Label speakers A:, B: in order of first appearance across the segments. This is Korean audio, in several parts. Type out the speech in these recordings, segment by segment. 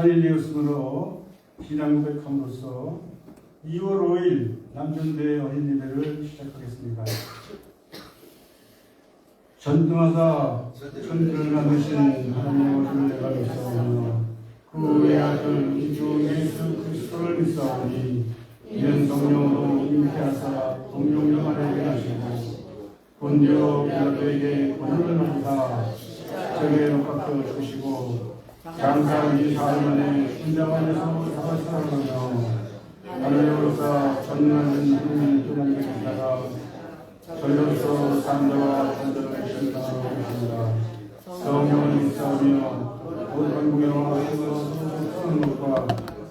A: 2000일이었으므로 신앙 고백함으로써 2월 5일 남전대 어린 예배를 시작하겠습니다. 전능하사 천지를 만드신 하나님의 어둠을 내가 믿사오며 그 외아들 우리 주 예수 그리스도를 믿사오니 이는 성령으로 잉태하사 동정녀 안에 하시고 본디오 빌라도에게 고난을 받으사 저에게 녹박도 주시고 장사한 사흘 만에 순장 안에서 살아나며 하늘로서 전능하신 하나님의 하나님의 계시다가 저희로서 산자와 천자를 신방하고 계십니다. 성령을 믿사오며 온 한국에와 해서 서는 것과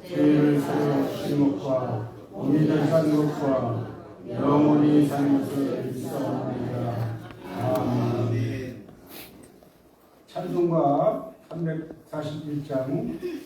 A: 죄를 서로 쉬는 것과 오미자 사는 것과 영원히 사는 것을 믿사옵니다. 아멘. 찬송가 341장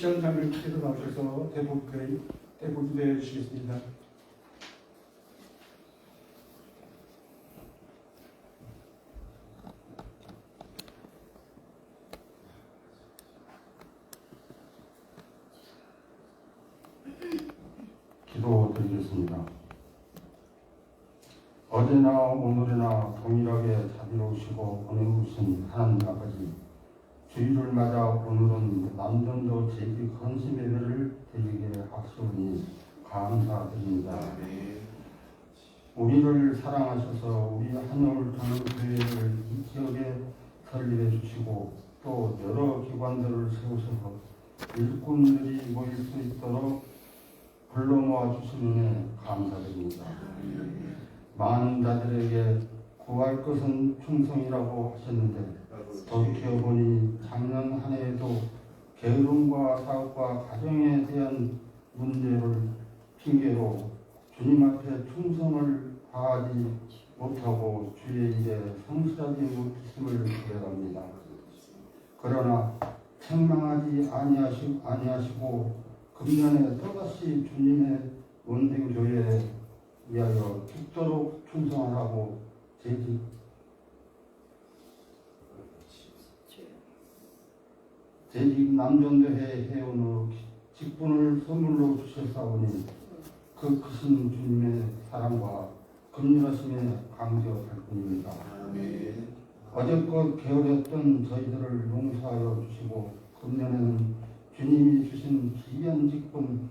A: 일치원장을 크게도 나오셔서 대부분해 주시겠습니다.
B: 기도드리겠습니다. 어제나 오늘이나 동일하게 자비로우시고 은혜로우신 하나님 아버지, 주일을 맞아 오늘은 남전도 제기 헌신 예배를 드리게 하시오니 감사드립니다. 우리를 사랑하셔서 우리 한올 전원 교회를 이 지역에 설립해 주시고 또 여러 기관들을 세우셔서 일꾼들이 모일 수 있도록 불러 모아 주시는 감사드립니다. 많은 자들에게 구할 것은 충성이라고 하셨는데 돌이켜보니 작년 한 해에도 게으름과 사업과 가정에 대한 문제를 핑계로 주님 앞에 충성을 다하지 못하고 주의 일에 성실하지 못했음을 고백합니다. 그러나 책망하지 아니하시고 금년에 또다시 주님의 원대교회에 위하여 죽도록 충성하라고 재직 남전대회 회원으로 직분을 선물로 주셨사오니 그 크신 주님의 사랑과 긍휼하심에 감격할 뿐입니다. 어제껏 게으르던 저희들을 용서하여 주시고 금년에는 주님이 주신 기이한 직분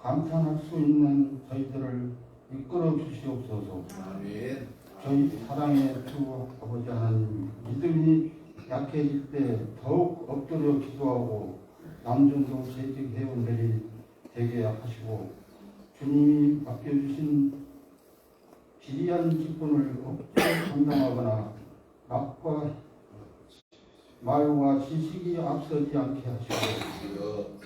B: 감탄할 수 있는 저희들을 이끌어 주시옵소서.
C: 아멘.
B: 저희 사랑의 주 아버지 하나님, 믿음이 약해질 때 더욱 엎드려 기도하고 남전도 재직 회원들이 되게 하시고 주님이 맡겨주신 기이한 직분을 억지로 감당하거나 말과 지식이 앞서지 않게 하시고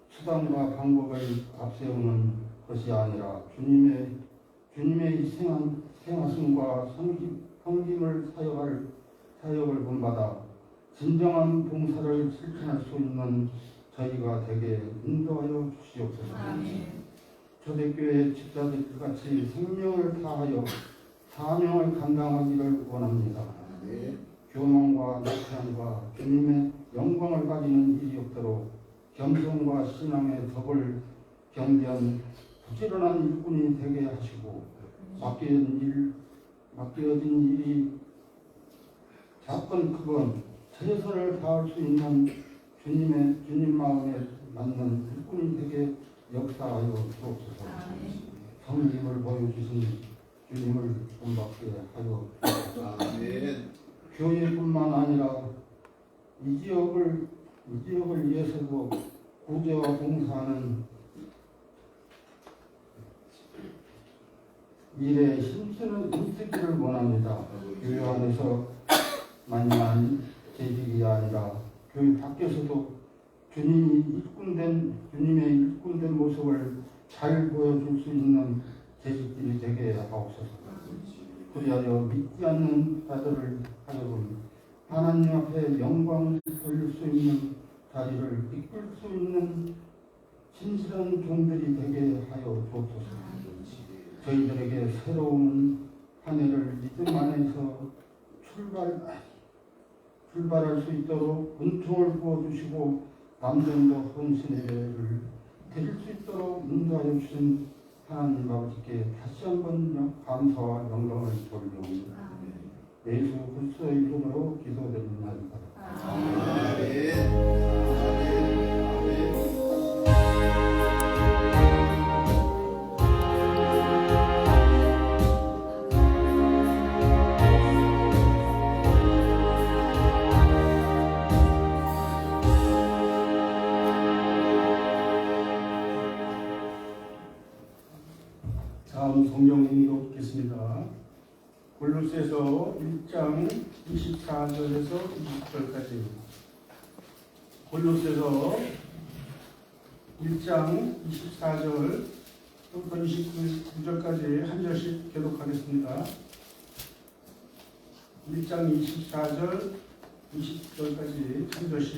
B: 수단과 방법을 앞세우는 것이 아니라 주님의 이 생하심과 섬김을 사역을 본받아 진정한 봉사를 실천할 수 있는 저희가 되게 인도하여 주시옵소서. 초대교회 집사들 같이 생명을 다하여 사명을 감당하기를 원합니다. 교만과 낙태함과 주님의 영광을 가지는 일이 없도록 겸손과 신앙의 덕을 경계한 부지런한 일꾼이 되게 하시고 맡겨진 일이 작건 크건 최선을 다할 수 있는 주님 마음에 맞는 일꾼이 되게 역사하여 주옵소서. 성김을 보여주신 주님을 본받게 하여 주옵소서. 교회뿐만 아니라 이 지역을 위해서도 구제와 봉사하는 일에 힘쓰기를 원합니다. 교회 안에서 만만 재직이 아니라 교회 밖에서도 주님의 일꾼된 모습을 잘 보여줄 수 있는 재직들이 되게 하옵소서. 그리하여 믿지 않는 자들을 하여금 하나님 앞에 영광을 돌릴 수 있는 자리를 이끌 수 있는 신실한 종들이 되게 하여 주옵소서. 저희들에게 새로운 한 해를 믿음 안에서 출발할 수 있도록 은총을 부어주시고 남전도 헌신의 예를 드릴 수 있도록 인도하여 주신 하나님 아버지께 다시 한번 감사와 영광을 돌려옵니다. 예수 그리스도의 이름으로 기도드립니다.
A: 다음 성경 인도 읽겠습니다. 골로새서 1장 24절에서 20절까지. 골로새서 1장 24절부터 29절까지 한 절씩 교독하겠습니다. 1장 24절 20절까지 한 절씩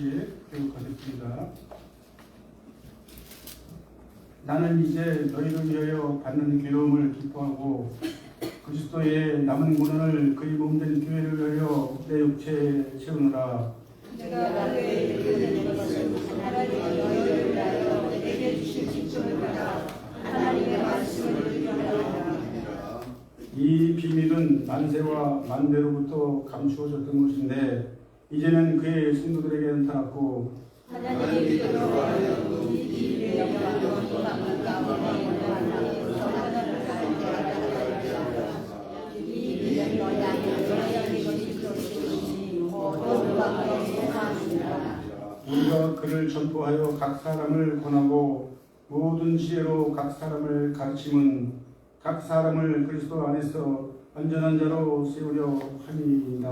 A: 교독하겠습니다. 나는 이제 너희를 위하여 받는 괴로움을 기뻐하고 그리스도의 남은 고난을 그의 몸된 교회를 위하여 내 육체에 채우느라.
D: 내가 너희에게 이르는 것은 하나님이 너희를 위하여 내게 주신 직분을 받아 하나님의 말씀을 들으려니라.
A: 이 비밀은 만세와 만대로부터 감추어졌던 것인데 이제는 그의 성도들에게 나타났고
D: 하나님이 그러하여 이 비밀의 영광을 받는 가운데 하나님께서 하나님을 하는 자가 이 비밀은 너희에게 것이 그것이니 모든 방법에 사함이라.
A: 우리가 그를 전포하여 각 사람을 권하고 모든 지혜로 각 사람을 가르침은 각 사람을 그리스도 안에서 완전한 자로 세우려 함이니이다.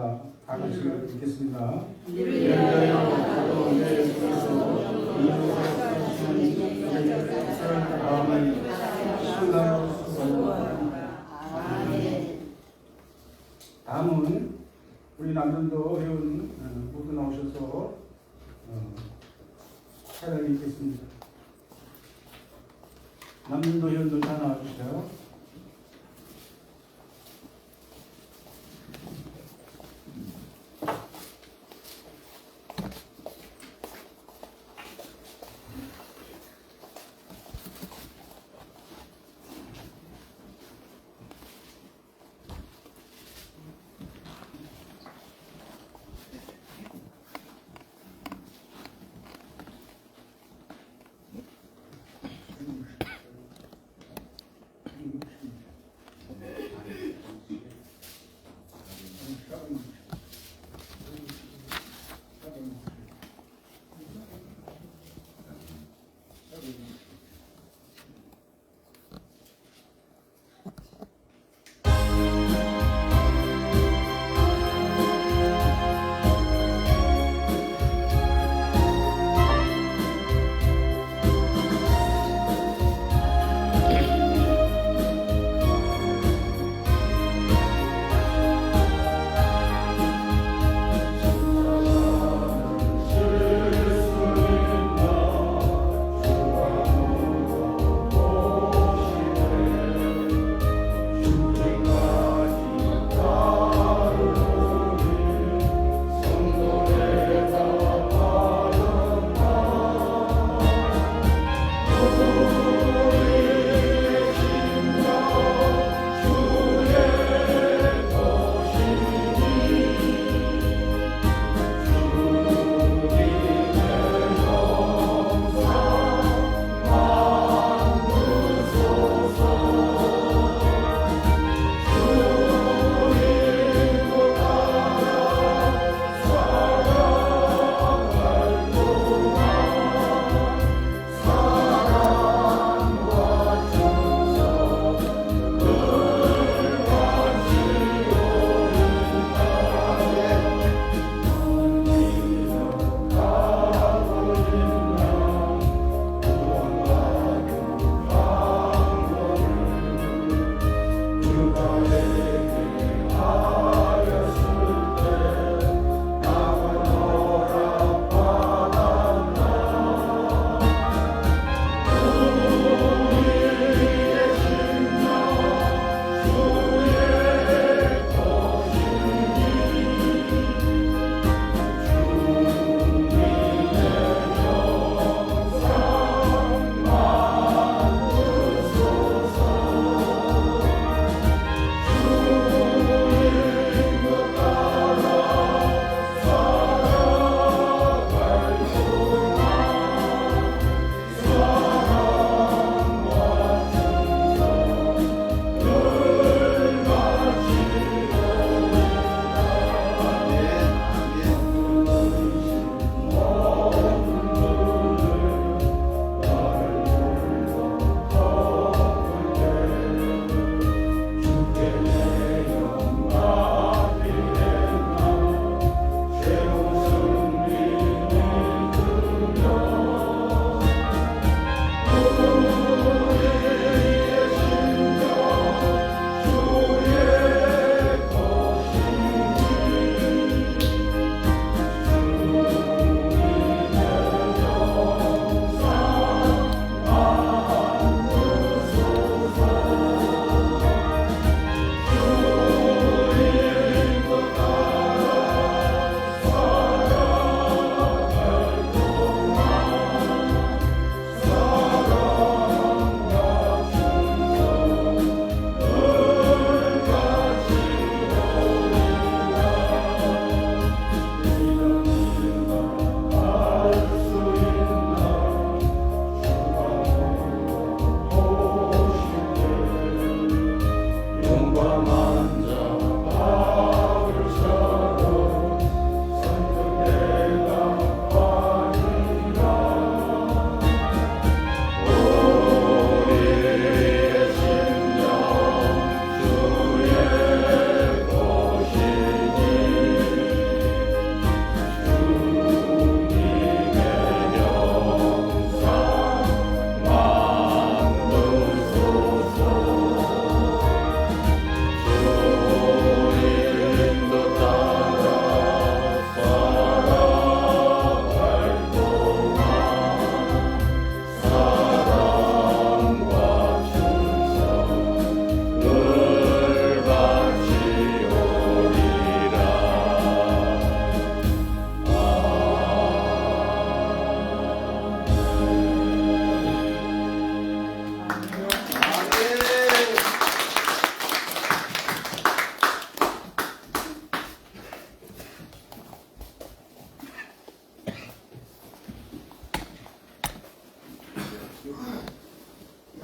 A: 다 같이 읽겠습니다. 이를 위하여 나도 내 속에서 이루어진 마음을 신뢰하여 다음은 우리 남전도 회원 모두 나오셔서 차량이 있겠습니다. 남전도 회원들 다 나와주세요.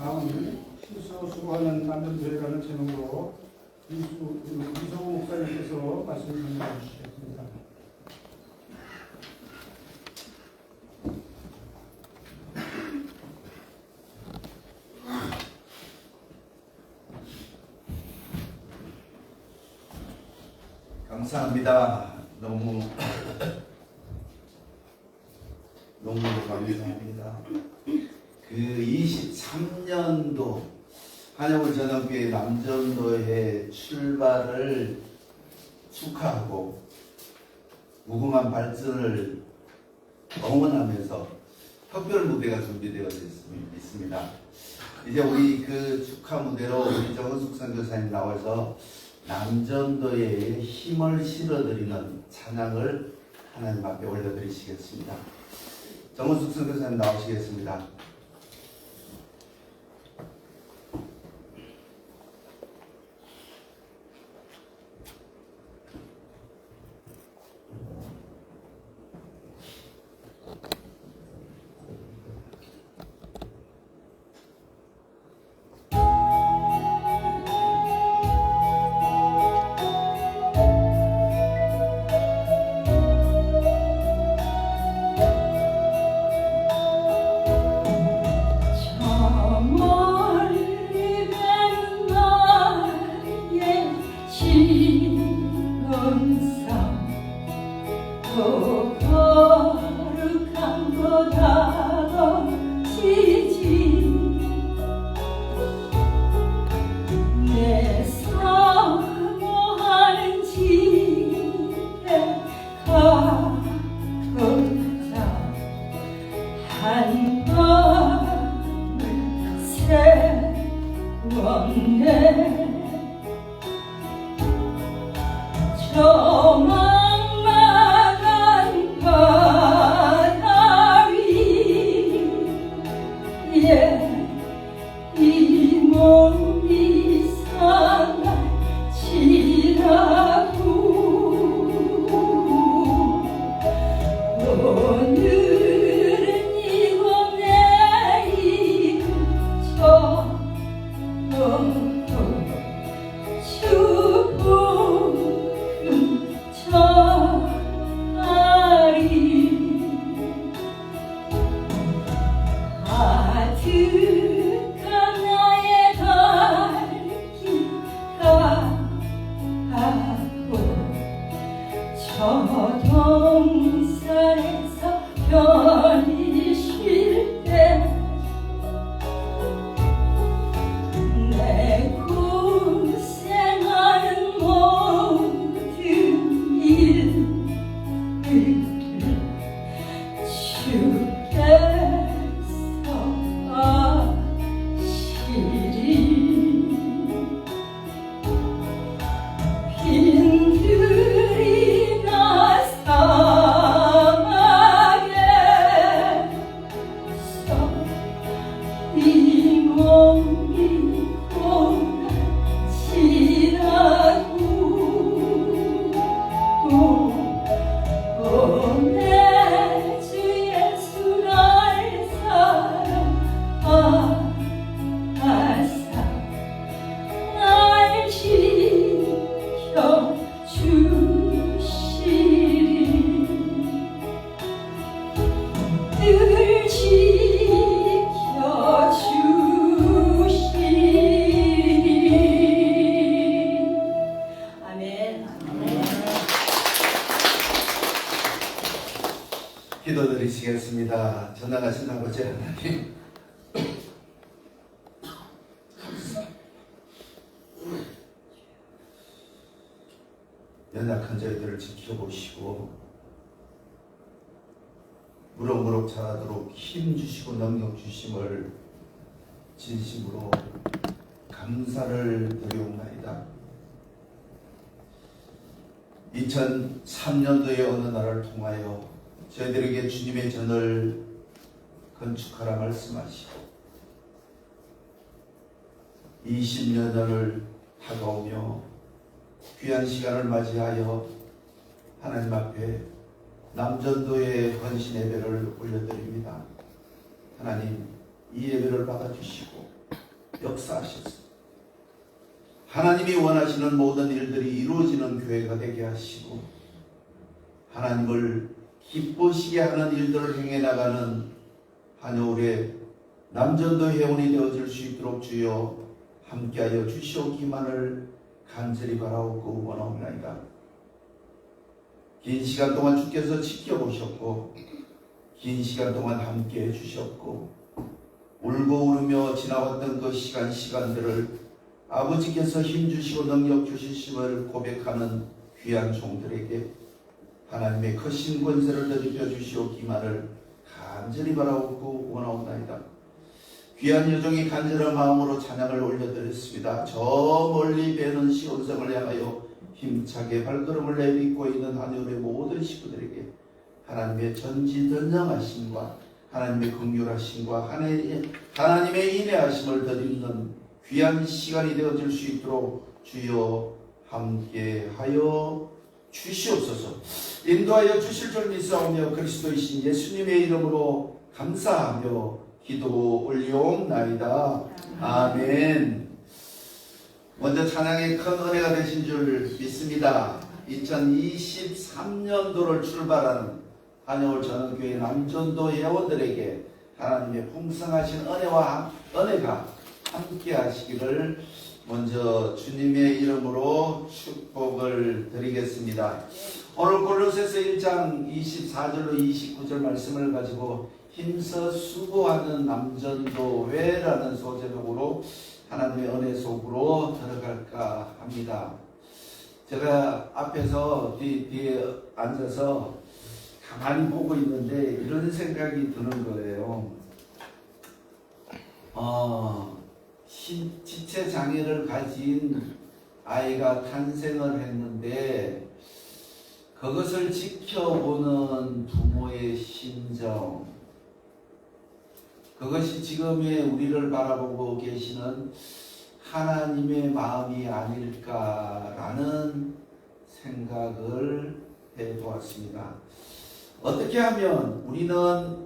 A: 다음은 실수 수고하는 남전교회라는 제목으로 이소우 목사님께서 말씀을 전해 주시겠습니다.
C: 감사합니다. 너무 감사합니다. 그 23년도 한영훈 전원교회 남전도회 출발을 축하하고 무궁한 발전을 응원하면서 특별 무대가 준비되어 있습니다. 이제 우리 그 축하 무대로 우리 정은숙 선교사님 나와서 남전도에 힘을 실어드리는 찬양을 하나님 앞에 올려드리시겠습니다. 정은숙 선교사님 나오시겠습니다.
D: 저망망한 바다 위 이 몸이 상하지라고 오늘은 이고 내일은 축복은 전하리 가득한 나의 갈길 가고 저 동산에서 편히 쉴 때 내 고생하는 모든 일을 주께서 아시리 빈들이 나 사막에서 이 몸이 고나지라고 오 내 주 예수 날 사랑하사 날 지켜주시리 늘 지켜주시리 아멘.
C: 기도드리시겠습니다. 전능하신 아버지 하나님, 연약한 저희들을 지켜보시고 무럭무럭 자라도록 힘 주시고 능력 주심을 진심으로 감사를 드리옵나이다. 2003년도의 어느 날을 통하여 저희들에게 주님의 전을 건축하라 말씀하시고 20년을 다가오며 귀한 시간을 맞이하여 하나님 앞에 남전도의 헌신 예배를 올려드립니다. 하나님, 이 예배를 받아주시고 역사하셔서 하나님이 원하시는 모든 일들이 이루어지는 교회가 되게 하시고 하나님을 기쁘시게 하는 일들을 행해 나가는 한여울의 남전도 회원이 되어질 수 있도록 주여 함께하여 주시옵기만을 간절히 바라옵고 원하옵나이다. 긴 시간 동안 주께서 지켜보셨고 긴 시간 동안 함께해 주셨고 울고 울으며 지나왔던 그 시간들을 아버지께서 힘주시고 능력 주시심을 고백하는 귀한 종들에게 하나님의 크신 권세를 더입혀 주시옵기만을 간절히 바라옵고 원하옵나이다. 귀한 여종이 간절한 마음으로 찬양을 올려드렸습니다. 저 멀리 배는 시온성을 향하여 힘차게 발걸음을 내딛고 있는 한여울의 모든 식구들에게 하나님의 전지전능하심과 하나님의 긍휼하심과 하나님의 인애하심을 더입는 귀한 시간이 되어질 수 있도록 주여 함께하여 주시옵소서. 인도하여 주실 줄 믿사오며 그리스도이신 예수님의 이름으로 감사하며 기도 올리옵나이다. 아멘. 먼저 찬양의 큰 은혜가 되신 줄 믿습니다. 2023년도를 출발하는 한여울 전원교회 남전도 회원들에게 하나님의 풍성하신 은혜가 함께 하시기를 먼저 주님의 이름으로 축복을 드리겠습니다. 오늘 골로새서 1장 24절로 29절 말씀을 가지고 힘써 수고하는 남전도회라는 소제목으로 하나님의 은혜 속으로 들어갈까 합니다. 제가 앞에서 뒤에 앉아서 가만히 보고 있는데 이런 생각이 드는 거예요. 지체 장애를 가진 아이가 탄생을 했는데 그것을 지켜보는 부모의 심정, 그것이 지금의 우리를 바라보고 계시는 하나님의 마음이 아닐까라는 생각을 해보았습니다. 어떻게 하면 우리는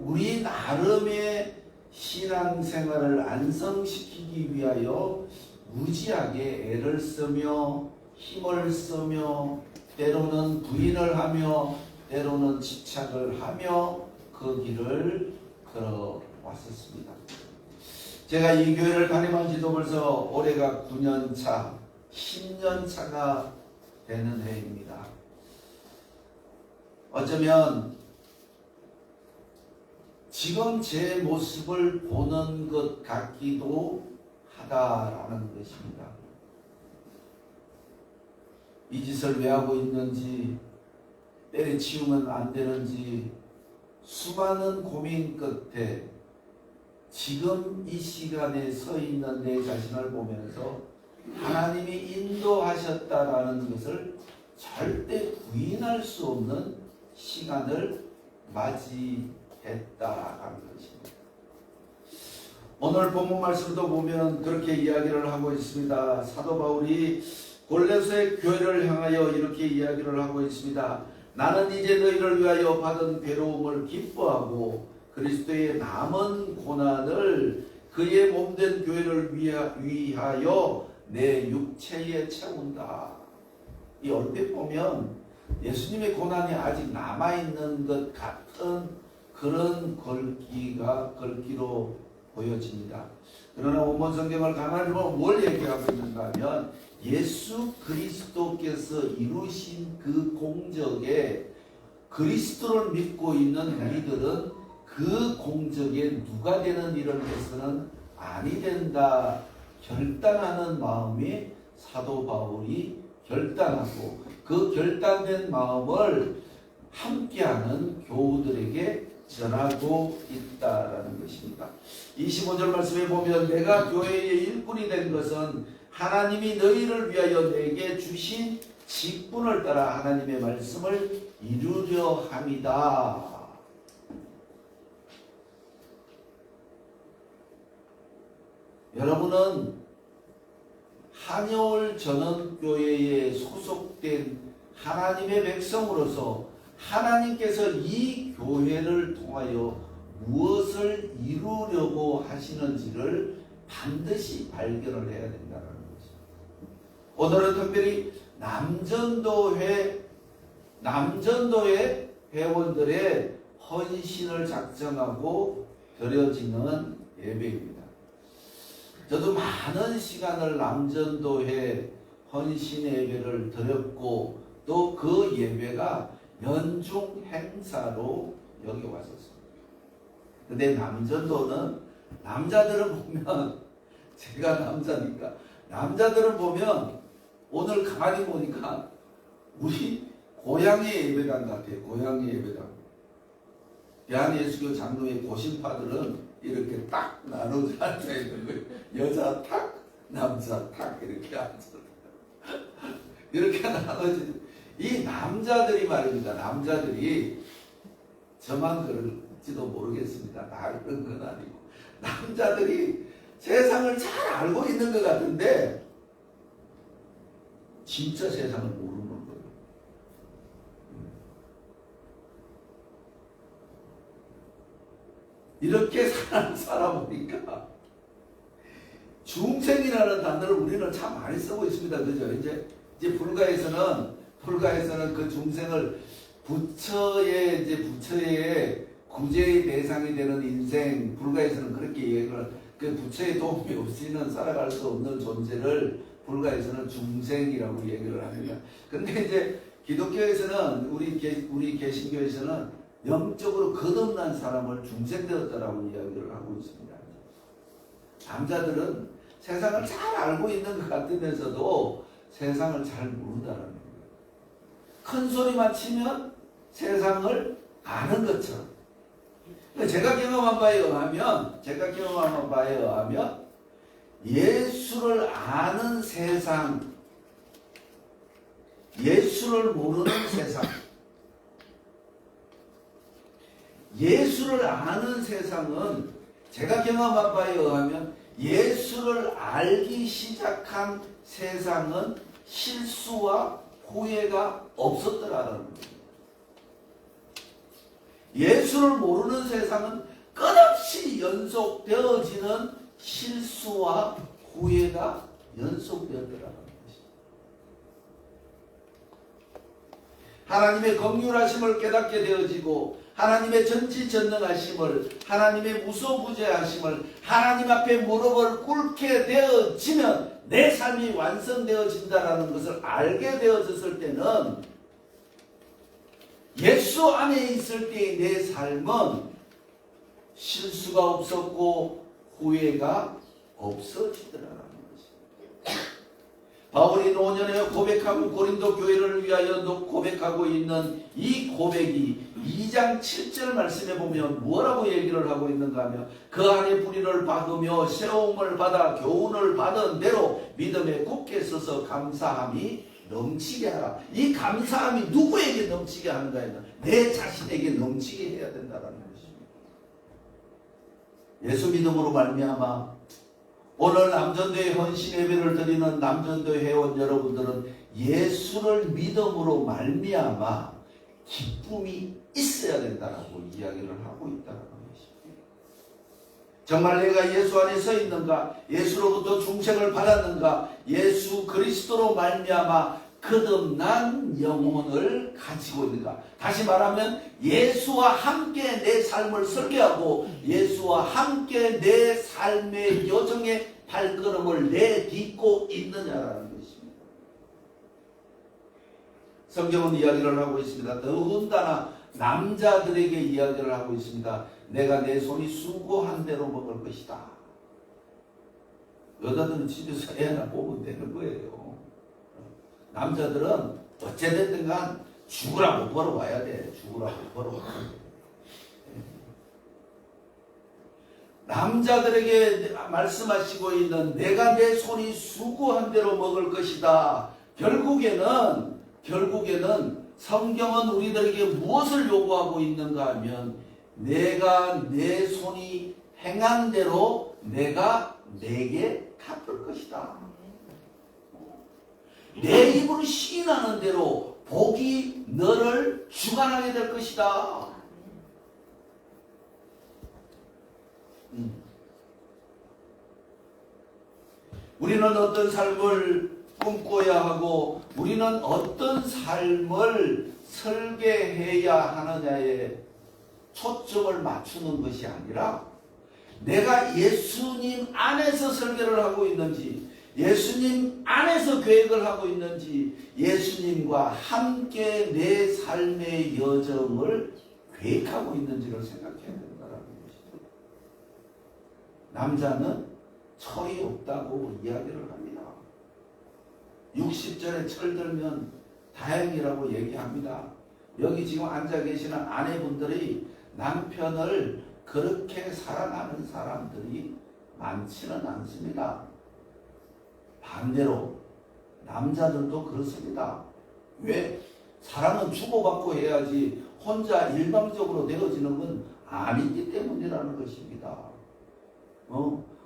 C: 우리 나름의 신앙생활을 안성시키기 위하여 무지하게 애를 쓰며 힘을 쓰며 때로는 부인을 하며 때로는 집착을 하며 그 길을 걸어왔었습니다. 제가 이 교회를 다니만 지도 벌써 올해가 9년차, 10년차가 되는 해입니다. 어쩌면 지금 제 모습을 보는 것 같기도 하다라는 것입니다. 이 짓을 왜 하고 있는지, 때려치우면 안 되는지 수많은 고민 끝에 지금 이 시간에 서 있는 내 자신을 보면서 하나님이 인도하셨다라는 것을 절대 부인할 수 없는 시간을 맞이했다라는 것입니다. 오늘 본문 말씀도 보면 그렇게 이야기를 하고 있습니다. 사도 바울이 골로새 교회를 향하여 이렇게 이야기를 하고 있습니다. 나는 이제 너희를 위하여 받은 괴로움을 기뻐하고 그리스도의 남은 고난을 그의 몸된 교회를 위하여 내 육체에 채운다. 이 얼핏 보면 예수님의 고난이 아직 남아있는 것 같은 그런 걸기로 보여집니다. 그러나 원문 성경을 가만히 보면 뭘 얘기하고 있는가 하면 예수 그리스도께서 이루신 그 공적에 그리스도를 믿고 있는 우리들은 그 공적에 누가 되는 일을 해서는 아니 된다 결단하는 마음이 사도 바울이 결단하고 그 결단된 마음을 함께하는 교우들에게 전하고 있다라는 것입니다. 25절 말씀에 보면 내가 교회의 일꾼이 된 것은 하나님이 너희를 위하여 내게 주신 직분을 따라 하나님의 말씀을 이루려 함이다. 여러분은 한여울 전원교회에 소속된 하나님의 백성으로서 하나님께서 이 교회를 통하여 무엇을 이루려고 하시는지를 반드시 발견을 해야 된다는 것입니다. 오늘은 특별히 남전도회 회원들의 헌신을 작정하고 드려지는 예배입니다. 저도 많은 시간을 남전도회 헌신 예배를 드렸고 또 그 예배가 연중 행사로 여기 왔었습니다. 근데 남전도는 남자들은 보면 제가 남자니까 남자들은 보면 오늘 가만히 보니까 우리 고향의 예배당 같아요. 고향의 예배당. 대한예수교 장로의 고신파들은 이렇게 딱 나눠져 앉아있는 거예요. 여자 탁, 남자 탁 이렇게 앉아서 이렇게 나눠진 이 남자들이 말입니다. 남자들이 저만 그럴지도 모르겠습니다. 다 그런 건 아니고 남자들이 세상을 잘 알고 있는 것 같은데 진짜 세상을 모르는 거예요. 이렇게 살아보니까 중생이라는 단어를 우리는 참 많이 쓰고 있습니다. 그죠? 이제 불가에서는 그 중생을 부처의 구제의 대상이 되는 인생, 불가에서는 그렇게 얘기를, 그 부처의 도움이 없이는 살아갈 수 없는 존재를 불가에서는 중생이라고 얘기를 합니다. 근데 이제 기독교에서는 우리 개신교에서는 영적으로 거듭난 사람을 중생되었다라고 이야기를 하고 있습니다. 남자들은 세상을 잘 알고 있는 것 같으면서도 세상을 잘 모른다는 거예요. 큰 소리만 치면 세상을 아는 것처럼. 제가 경험한 바에 의하면 예수를 아는 세상, 예수를 모르는 세상, 예수를 아는 세상은 제가 경험한 바에 의하면 예수를 알기 시작한 세상은 실수와 후회가 없었더라는 거예요. 예수를 모르는 세상은 끝없이 연속되어지는 실수와 후회가 연속되었더라는 것입니다. 하나님의 긍휼하심을 깨닫게 되어지고 하나님의 전지전능하심을, 하나님의 무소부재하심을, 하나님 앞에 무릎을 꿇게 되어지면 내 삶이 완성되어진다는 것을 알게 되어졌을 때는 예수 안에 있을 때의 내 삶은 실수가 없었고 후회가 없어지더라는 것입니다. 바울이 노년에 고백하고 고린도 교회를 위하여 고백하고 있는 이 고백이 2장 7절 말씀에 보면 뭐라고 얘기를 하고 있는가 하면 그 안에 불의를 받으며 세움을 받아 교훈을 받은 대로 믿음에 굳게 서서 감사함이 넘치게 하라. 이 감사함이 누구에게 넘치게 하는가 하면 내 자신에게 넘치게 해야 된다는 것입니다. 예수 믿음으로 말미암아 오늘 남전도회 헌신 예배를 드리는 남전도 회원 여러분들은 예수를 믿음으로 말미암아 기쁨이 있어야 된다라고 이야기를 하고 있다는 것입니다. 정말 내가 예수 안에 서 있는가? 예수로부터 중생을 받았는가? 예수 그리스도로 말미암아 거듭난 영혼을 가지고 있는가? 다시 말하면 예수와 함께 내 삶을 설계하고 예수와 함께 내 삶의 여정의 발걸음을 내딛고 있느냐라는 것입니다. 성경은 이야기를 하고 있습니다. 더군다나 남자들에게 이야기를 하고 있습니다. 내가 내 손이 수고한 대로 먹을 것이다. 여자들은 집에서 애 하나 보면 되는 거예요. 남자들은 어찌됐든 간 죽으라고 벌어와야 돼. 죽으라고 벌어와야 돼. 남자들에게 말씀하시고 있는 내가 내 손이 수고한 대로 먹을 것이다. 결국에는 성경은 우리들에게 무엇을 요구하고 있는가 하면 내가 내 손이 행한 대로 내가 내게 갚을 것이다. 내 입으로 시인하는 대로 복이 너를 주관하게 될 것이다. 우리는 어떤 삶을 꿈꿔야 하고 우리는 어떤 삶을 설계해야 하느냐에 초점을 맞추는 것이 아니라 내가 예수님 안에서 설계를 하고 있는지 예수님 안에서 계획을 하고 있는지 예수님과 함께 내 삶의 여정을 계획하고 있는지를 생각해야 된다는 것입니다. 남자는 철이 없다고 이야기를 합니다. 60절에 철들면 다행이라고 얘기합니다. 여기 지금 앉아 계시는 아내분들이 남편을 그렇게 사랑하는 사람들이 많지는 않습니다. 반대로 남자들도 그렇습니다. 왜? 사랑은 주고받고 해야지 혼자 일방적으로 되어지는 건 아니기 때문이라는 것입니다.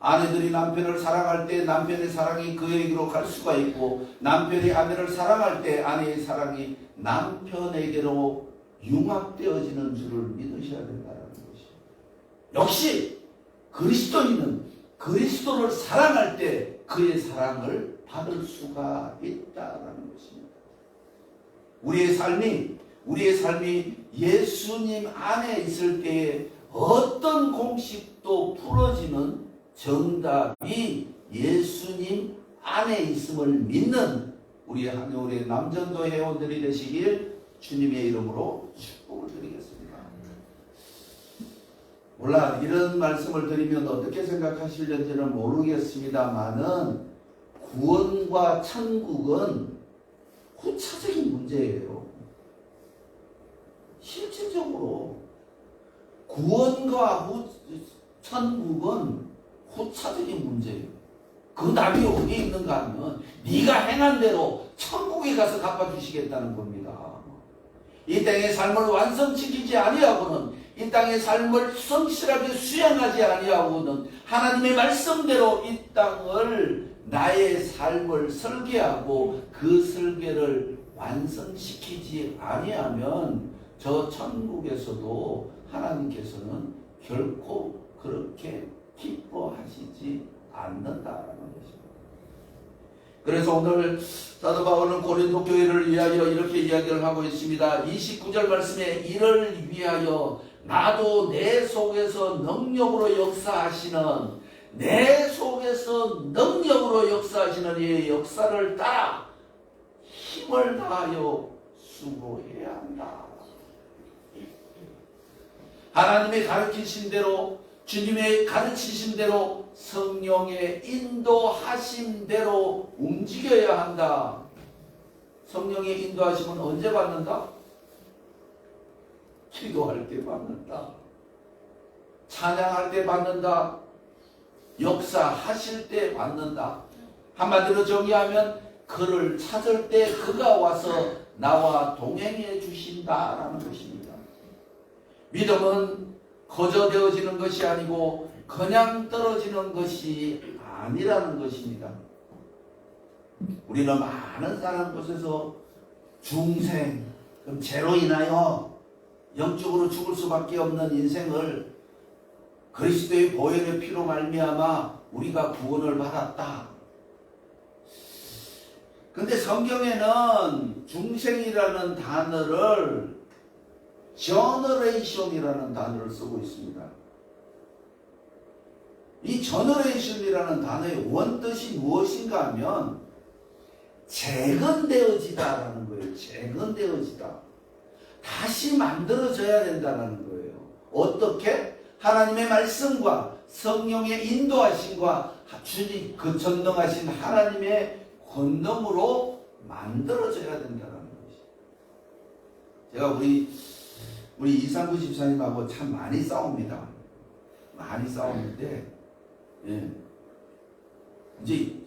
C: 아내들이 남편을 사랑할 때 남편의 사랑이 그에게로 갈 수가 있고 남편이 아내를 사랑할 때 아내의 사랑이 남편에게로 융합되어지는 줄을 믿으셔야 된다는 것입니다. 역시 그리스도인은 그리스도를 사랑할 때 그의 사랑을 받을 수가 있다는 것입니다. 우리의 삶이 예수님 안에 있을 때에 어떤 공식도 풀어지는 정답이 예수님 안에 있음을 믿는 우리 한겨울의 남전도 회원들이 되시길 주님의 이름으로 축복을 드리겠습니다. 몰라 이런 말씀을 드리면 어떻게 생각하실는지는 모르겠습니다만은 구원과 천국은 후차적인 문제예요. 실질적으로 구원과 천국은 후차적인 문제예요. 그 답이 어디에 있는가 하면 네가 행한 대로 천국에 가서 갚아주시겠다는 겁니다. 이 땅의 삶을 완성시키지 아니하고는 이 땅의 삶을 성실하게 수행하지 아니하고는 하나님의 말씀대로 이 땅을 나의 삶을 설계하고 그 설계를 완성시키지 아니하면 저 천국에서도 하나님께서는 결코 그렇게 기뻐하시지 않는다라는 것입니다. 그래서 오늘 사도 바울은 고린도 교회를 위하여 이렇게 이야기를 하고 있습니다. 29절 말씀에 이를 위하여 나도 내 속에서 능력으로 역사하시는 이의 역사를 따라 힘을 다하여 수고해야 한다. 하나님의 가르치신 대로, 주님의 가르치신 대로, 성령의 인도하심대로 움직여야 한다. 성령의 인도하심은 언제 받는다? 기도할 때 받는다. 찬양할 때 받는다. 역사하실 때 받는다. 한마디로 정의하면 그를 찾을 때 그가 와서 나와 동행해 주신다라는 것입니다. 믿음은 거저되어지는 것이 아니고 그냥 떨어지는 것이 아니라는 것입니다. 우리는 많은 사람 곳에서 중생, 그럼 죄로 인하여 영적으로 죽을 수밖에 없는 인생을 그리스도의 보혈의 피로 말미암아 우리가 구원을 받았다. 근데 성경에는 중생이라는 단어를 generation이라는 단어를 쓰고 있습니다. 이 generation이라는 단어의 원뜻이 무엇인가 하면 재건되어지다라는 거예요. 재건되어지다. 다시 만들어져야 된다는 거예요. 어떻게? 하나님의 말씀과 성령의 인도하심과 주님 그 전능하신 하나님의 권능으로 만들어져야 된다는 것이죠. 제가 우리 이상구 집사님하고 참 많이 싸웁니다. 많이 싸우는데 이제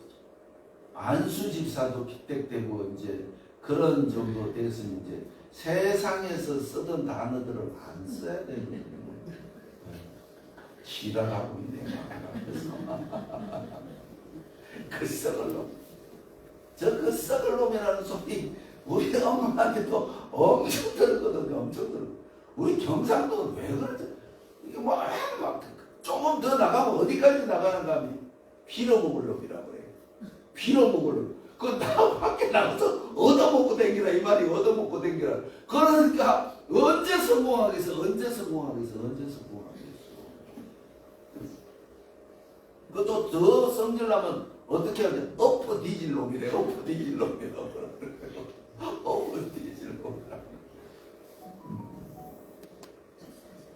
C: 안수 집사도 픽택되고 이제 그런 정도 돼서 이제 세상에서 쓰던 단어들을 안 써야 되는 거예요. 지랄하고 있네. 그 썩을 놈. 그 썩을 놈이라는 소리 우리 엄마한테도 엄청 들거든요. 엄청 들어. 우리 경상도 왜 그러지? 이게 막 조금 더 나가면 어디까지 나가는가 하면 빌어먹을 놈이라고 해요. 빌어먹을 놈. 나 밖에 나가서 얻어먹고 댕기라 이 말이 얻어먹고 댕기라. 그러니까 언제 성공하겠어? 그것도 더 성질나면 어떻게 해야 돼? 엎어 뒤질 놈이래. 엎어 뒤질 놈이래.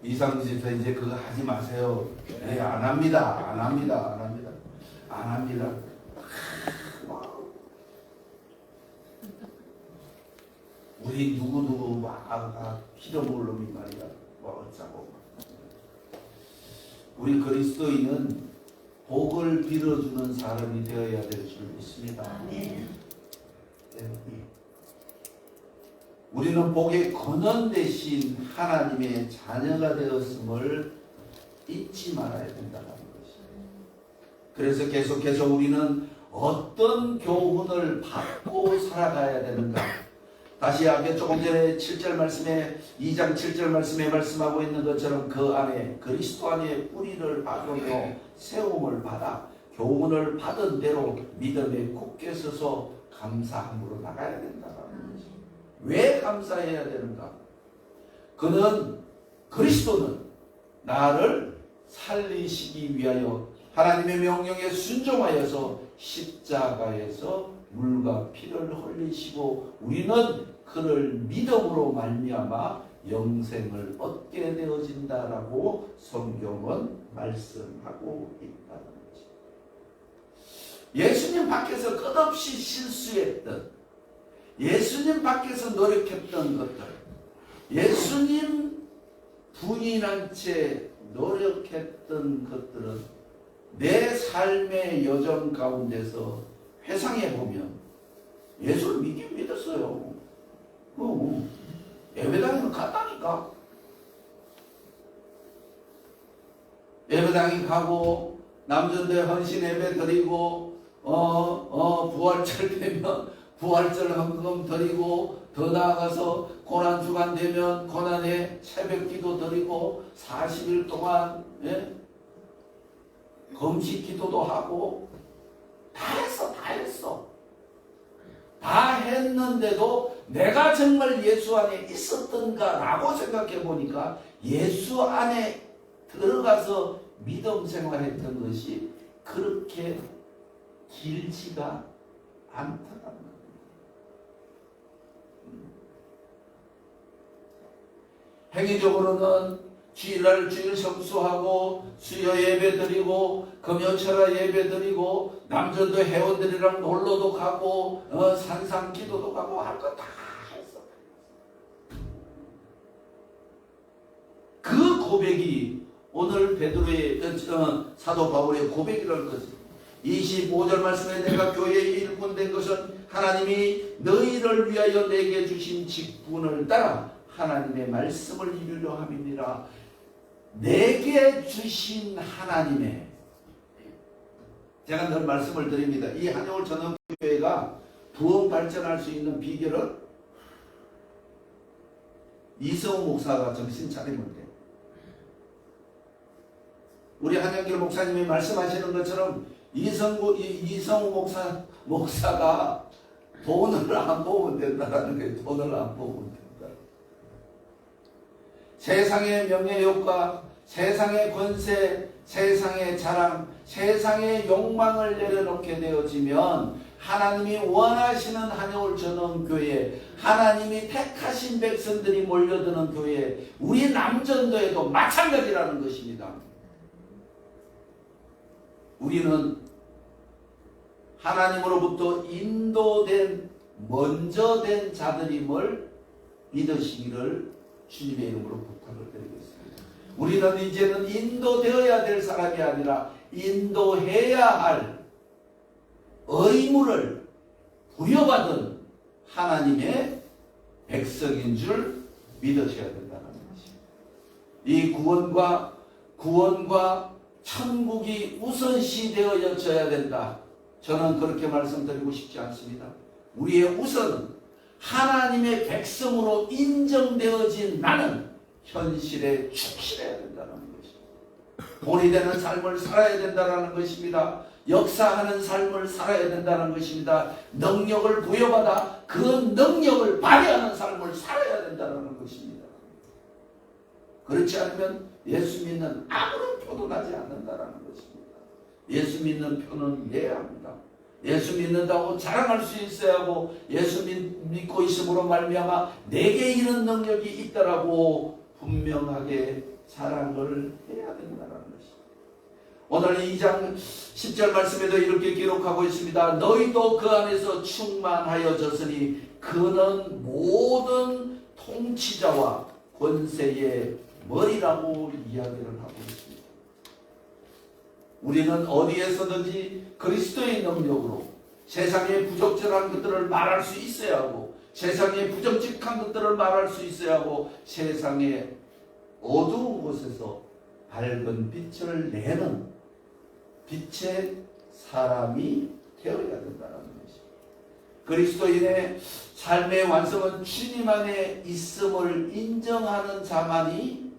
C: 이상주 집사 이제 그거 하지 마세요. 네, 안 합니다. 우리 누구 막 피려먹을 놈이 말이야. 뭐 어쩌고. 우리 그리스도인은 복을 빌어주는 사람이 되어야 될 줄 믿습니다.
D: 네.
C: 우리는 복의 근원 대신 하나님의 자녀가 되었음을 잊지 말아야 된다는 것입니다. 그래서 계속해서 우리는 어떤 교훈을 받고 살아가야 되는가? 다시 앞에 조금 전에 7절 말씀에 2장 7절 말씀에 말씀하고 있는 것처럼 그 안에 그리스도 안에 뿌리를 박으며 세움을 받아 교훈을 받은 대로 믿음에 굳게 서서 감사함으로 나가야 된다는 것입니다. 왜 감사해야 되는가? 그리스도는 나를 살리시기 위하여 하나님의 명령에 순종하여서 십자가에서 물과 피를 흘리시고 우리는 그를 믿음으로 말미암아 영생을 얻게 되어진다라고 성경은 말씀하고 있다는 거죠. 예수님 밖에서 끝없이 실수했던, 예수님 밖에서 노력했던 것들, 예수님 부인한 채 노력했던 것들은 내 삶의 여정 가운데서 회상해보면 예수를 믿긴 믿었어요. 예배당에는 갔다니까. 예배당에 가고 남전도에 헌신 예배 드리고 부활절 되면 부활절 헌금 드리고 더 나아가서 고난주간 되면 고난의 새벽기도 드리고 40일 동안 금식기도도 하고 다 했어. 다 했는데도 내가 정말 예수 안에 있었던가라고 생각해 보니까 예수 안에 들어가서 믿음 생활했던 것이 그렇게 길지가 않더라는 거예요. 행위적으로는 주일날 주일 성수하고 수요 예배 드리고 금요철야 예배 드리고 남전도 회원들이랑 놀러도 가고 산상 기도도 가고 할 거 다 했어. 그 고백이 오늘 베드로의 사도 바울의 고백이라는 것이 25절 말씀에 내가 교회의 일꾼 된 것은 하나님이 너희를 위하여 내게 주신 직분을 따라 하나님의 말씀을 이루려 함이니라. 내게 주신 하나님의, 제가 늘 말씀을 드립니다. 이 한영월 전원교회가 부흥 발전할 수 있는 비결은 이성우 목사가 정신 차리면 돼요. 우리 한영길 목사님이 말씀하시는 것처럼 이성우 목사가 돈을 안 모으면 된다는 거예요. 돈을 안 모으면 된다. 세상의 명예욕과 세상의 권세, 세상의 자랑, 세상의 욕망을 내려놓게 되어지면 하나님이 원하시는 한영월 전원교회, 하나님이 택하신 백성들이 몰려드는 교회, 우리 남전도에도 마찬가지라는 것입니다. 우리는 하나님으로부터 인도된, 먼저 된 자들임을 믿으시기를 주님의 이름으로 부탁을 드리겠습니다. 우리는 이제는 인도되어야 될 사람이 아니라 인도해야 할 의무를 부여받은 하나님의 백성인 줄 믿으셔야 된다는 것입니다. 이 구원과 천국이 우선시 되어져야 된다. 저는 그렇게 말씀드리고 싶지 않습니다. 우리의 우선은 하나님의 백성으로 인정되어진 나는 현실에 충실해야 된다는 것입니다. 본이 되는 삶을 살아야 된다는 것입니다. 역사하는 삶을 살아야 된다는 것입니다. 능력을 부여받아 그 능력을 발휘하는 삶을 살아야 된다는 것입니다. 그렇지 않으면 예수 믿는 아무런 표도 나지 않는다는 것입니다. 예수 믿는 표는 내야 합니다. 예수 믿는다고 자랑할 수 있어야 하고 예수 믿고 있음으로 말미암아 내게 이런 능력이 있다라고 분명하게 자랑을 해야 된다는 것입니다. 오늘 2장 10절 말씀에도 이렇게 기록하고 있습니다. 너희도 그 안에서 충만하여졌으니 그는 모든 통치자와 권세의 머리라고 이야기를 하고 있습니다. 우리는 어디에서든지 그리스도의 능력으로 세상의 부적절한 것들을 말할 수 있어야 하고 세상의 부정직한 것들을 말할 수 있어야 하고 세상의 어두운 곳에서 밝은 빛을 내는 빛의 사람이 되어야 된다는 것입니다. 그리스도인의 삶의 완성은 주님 안에 있음을 인정하는 자만이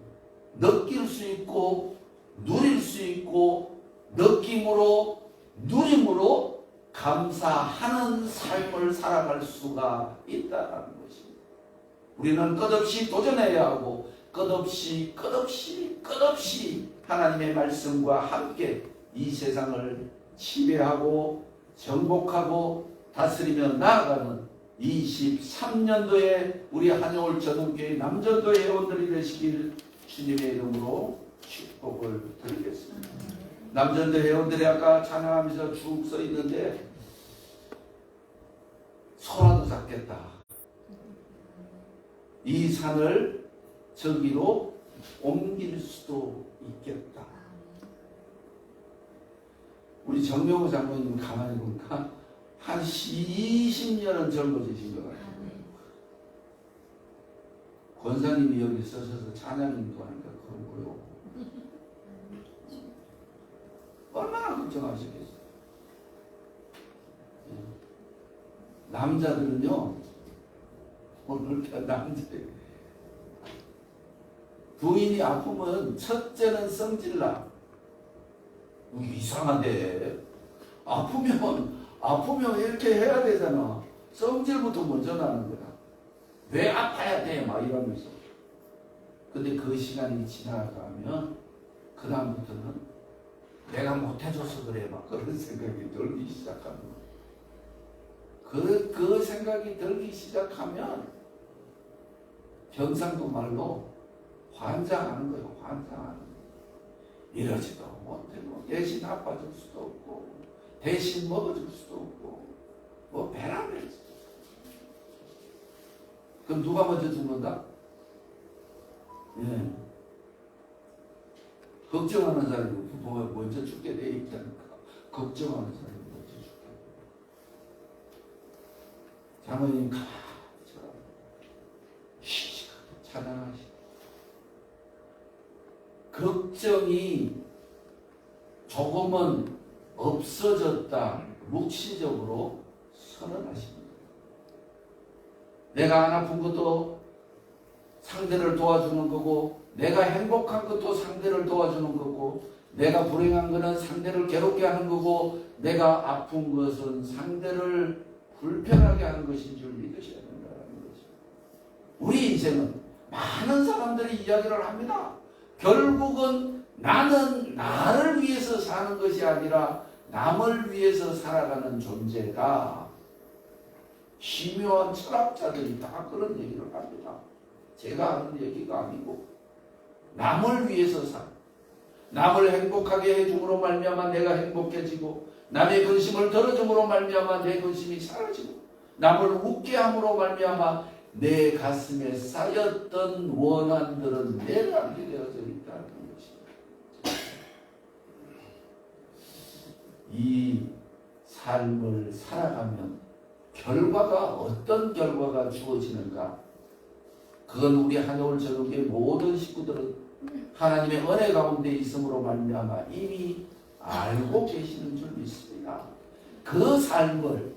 C: 느낄 수 있고 누릴 수 있고 느낌으로 누림으로 감사하는 삶을 살아갈 수가 있다는 것입니다. 우리는 끝없이 도전해야 하고 끝없이 하나님의 말씀과 함께 이 세상을 지배하고 정복하고 다스리며 나아가는 23년도에 우리 한영월 전원교회 남전도 회원들이 되시길 주님의 이름으로 축복을 드리겠습니다. 남전도 회원들이 아까 찬양하면서 쭉 서 있는데 소라도 잡겠다. 이 산을 저기로 옮길 수도 있겠다. 우리 정명호 장로님 가만히 보니까 한 20년은 젊어지신 것 같아요. 권사님이 여기 서셔서 찬양님도 하니까 그런 거요. 얼마나 걱정하시겠어요? 남자들은요, 오늘 남자 부인이 아프면 첫째는 성질나. 이상한데 아프면 이렇게 해야 되잖아. 성질부터 먼저 나는 거야. 왜 아파야 돼? 막 이러면서. 근데 그 시간이 지나가면 그 다음부터는 내가 못해줘서 그래 막 그런 생각이 들기 시작하는 거야. 그 생각이 들기 시작하면 경상도 말로 환장하는 거예요. 환장하는 거예요. 이러지도 못하고 대신 아파줄 수도 없고 대신 먹어줄 수도 없고 뭐 배라면서. 그럼 누가 먼저 죽는다? 예. 걱정하는 사람이 부모가 먼저 죽게 돼 있다니까. 걱정하는 사람이 먼저 죽게. 장모님 가만히처럼 시시하게 찬양하시고 걱정이 조금은 없어졌다 묵시적으로 선언하십니다. 내가 안 아픈 것도 상대를 도와주는 거고 내가 행복한 것도 상대를 도와주는 거고 내가 불행한 것은 상대를 괴롭게 하는 거고 내가 아픈 것은 상대를 불편하게 하는 것인 줄 믿으셔야 된다는 거죠. 우리 인생은 많은 사람들이 이야기를 합니다. 결국은 나는 나를 위해서 사는 것이 아니라 남을 위해서 살아가는 존재다. 심오한 철학자들이 다 그런 얘기를 합니다. 제가 하는 얘기가 아니고 남을 위해서 살, 남을 행복하게 해줌으로 말미암아 내가 행복해지고 남의 근심을 덜어줌으로 말미암아 내 근심이 사라지고 남을 웃게 함으로 말미암아 내 가슴에 쌓였던 원한들은 내려앉게 되어져 있다는 것입니다. 이 삶을 살아가면 결과가 어떤 결과가 주어지는가? 그건 우리 한여울 저녁의 모든 식구들은 하나님의 은혜 가운데 있음으로 말미암아 이미 알고 계시는 줄 믿습니다. 그 삶을,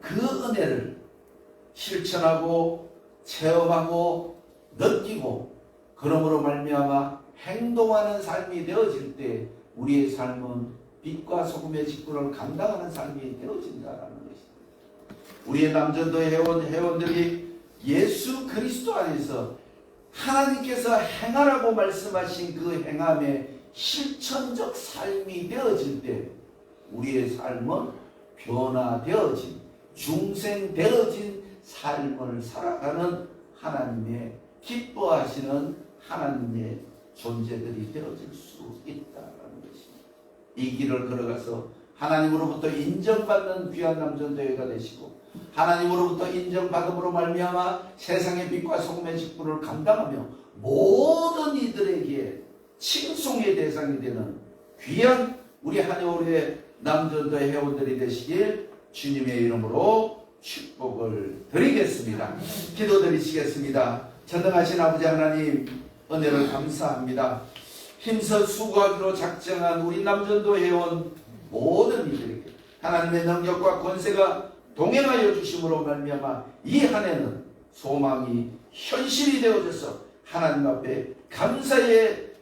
C: 그 은혜를 실천하고 체험하고 느끼고 그러므로 말미암아 행동하는 삶이 되어질 때 우리의 삶은 빛과 소금의 직분을 감당하는 삶이 되어진다는 것입니다. 우리의 남전도 회원들이 예수 그리스도 안에서 하나님께서 행하라고 말씀하신 그 행함의 실천적 삶이 되어질 때 우리의 삶은 변화되어진, 중생되어진 삶을 살아가는 하나님의 기뻐하시는 하나님의 존재들이 되어질 수 있다는 것입니다. 이 길을 걸어가서 하나님으로부터 인정받는 귀한 남전도회가 되시고 하나님으로부터 인정받음으로 말미암아 세상의 빛과 소금의 직분을 감당하며 모든 이들에게 칭송의 대상이 되는 귀한 우리 한여울의 남전도 회원들이 되시길 주님의 이름으로 축복을 드리겠습니다. 기도드리시겠습니다. 전능하신 아버지 하나님 은혜를 감사합니다. 힘써 수고하기로 작정한 우리 남전도 회원 모든 이들에게 하나님의 능력과 권세가 동행하여 주심으로 말미암아 이 한 해는 소망이 현실이 되어져서 하나님 앞에 감사의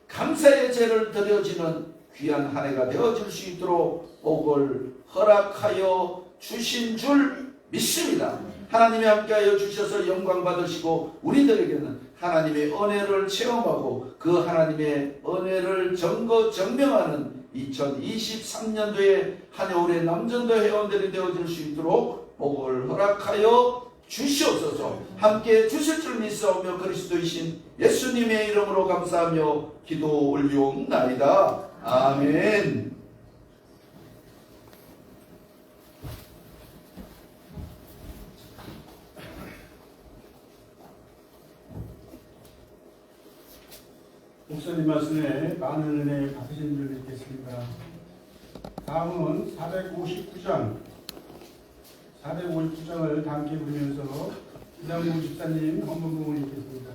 C: 제를 드려지는 귀한 한 해가 되어질 수 있도록 복을 허락하여 주신 줄 믿습니다. 하나님이 함께하여 주셔서 영광 받으시고 우리들에게는 하나님의 은혜를 체험하고 그 하나님의 은혜를 증명하는 2023년도에 한여울의 남전도 회원들이 되어질 수 있도록 복을 허락하여 주시옵소서. 함께 주실 줄 믿사오며 그리스도이신 예수님의 이름으로 감사하며 기도 올리옵나이다. 아멘.
A: 목사님 말씀에 많은 은혜 갚으신 줄 믿겠습니다. 다음은 459장을 다 함께 부르면서 이장무 집사님 헌문부문이 있겠습니다.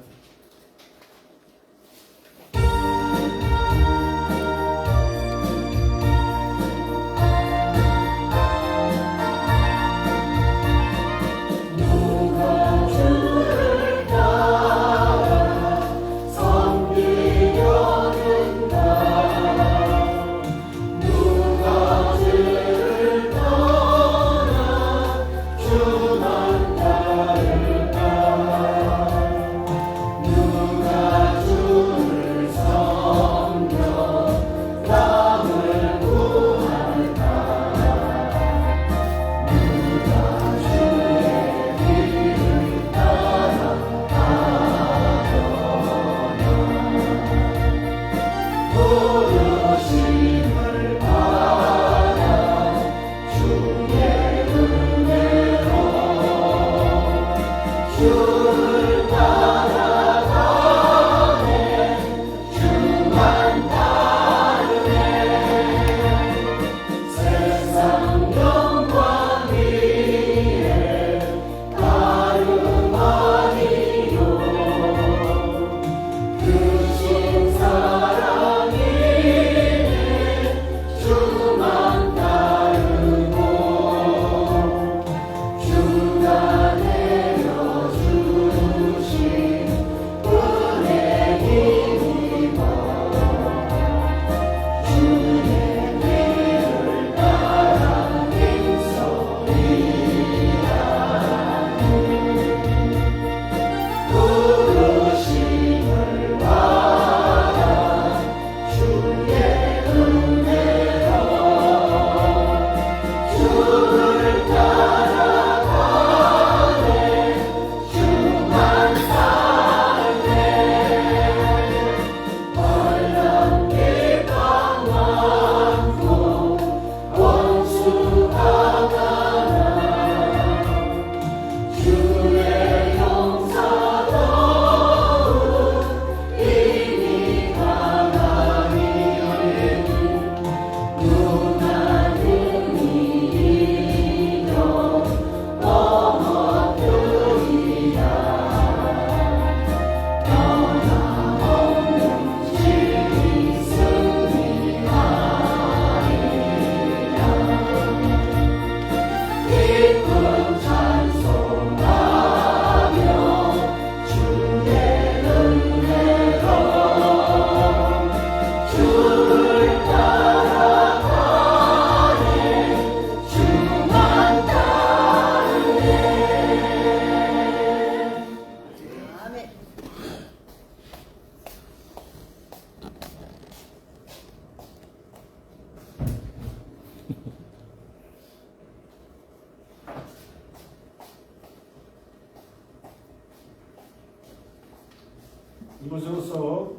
A: 이것으로서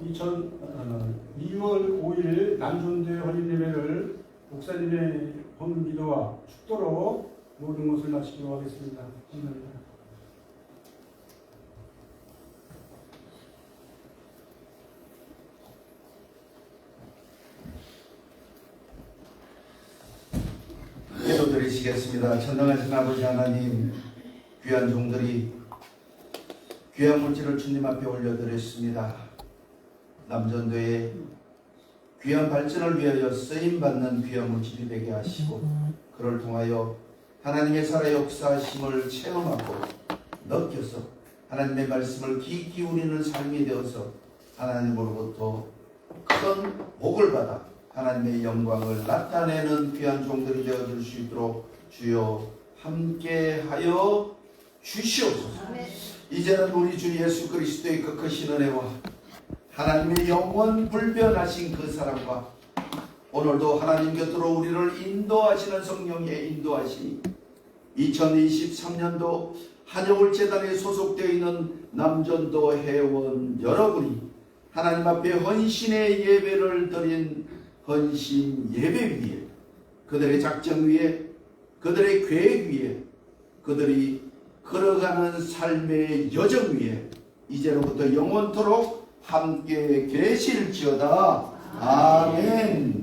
A: 2월 5일 남존대 헌인예배를 목사님의 헌기도와 축도로 모든 것을 마치도록 하겠습니다. 감사합니다.
C: 기도드리시겠습니다. 전능하신 아버지 하나님, 귀한 종들이 귀한 물질을 주님 앞에 올려드렸습니다. 남전도의 귀한 발전을 위하여 쓰임받는 귀한 물질이 되게 하시고, 그를 통하여 하나님의 살아 역사하심을 체험하고 느껴서 하나님의 말씀을 귀 기울이는 삶이 되어서 하나님으로부터 큰 복을 받아 하나님의 영광을 나타내는 귀한 종들이 되어줄 수 있도록 주여 함께하여 주시옵소서. 이제는 우리 주 예수 그리스도의 그 크신 은혜와 하나님의 영원 불변하신 그 사랑과 오늘도 하나님 곁으로 우리를 인도하시는 성령의 인도하심이 2023년도 한여울재단에 소속되어 있는 남전도 회원 여러분이 하나님 앞에 헌신의 예배를 드린 헌신 예배 위에, 그들의 작정 위에, 그들의 계획 위에, 그들이 걸어가는 삶의 여정 위에 이제로부터 영원토록 함께 계실지어다. 아멘.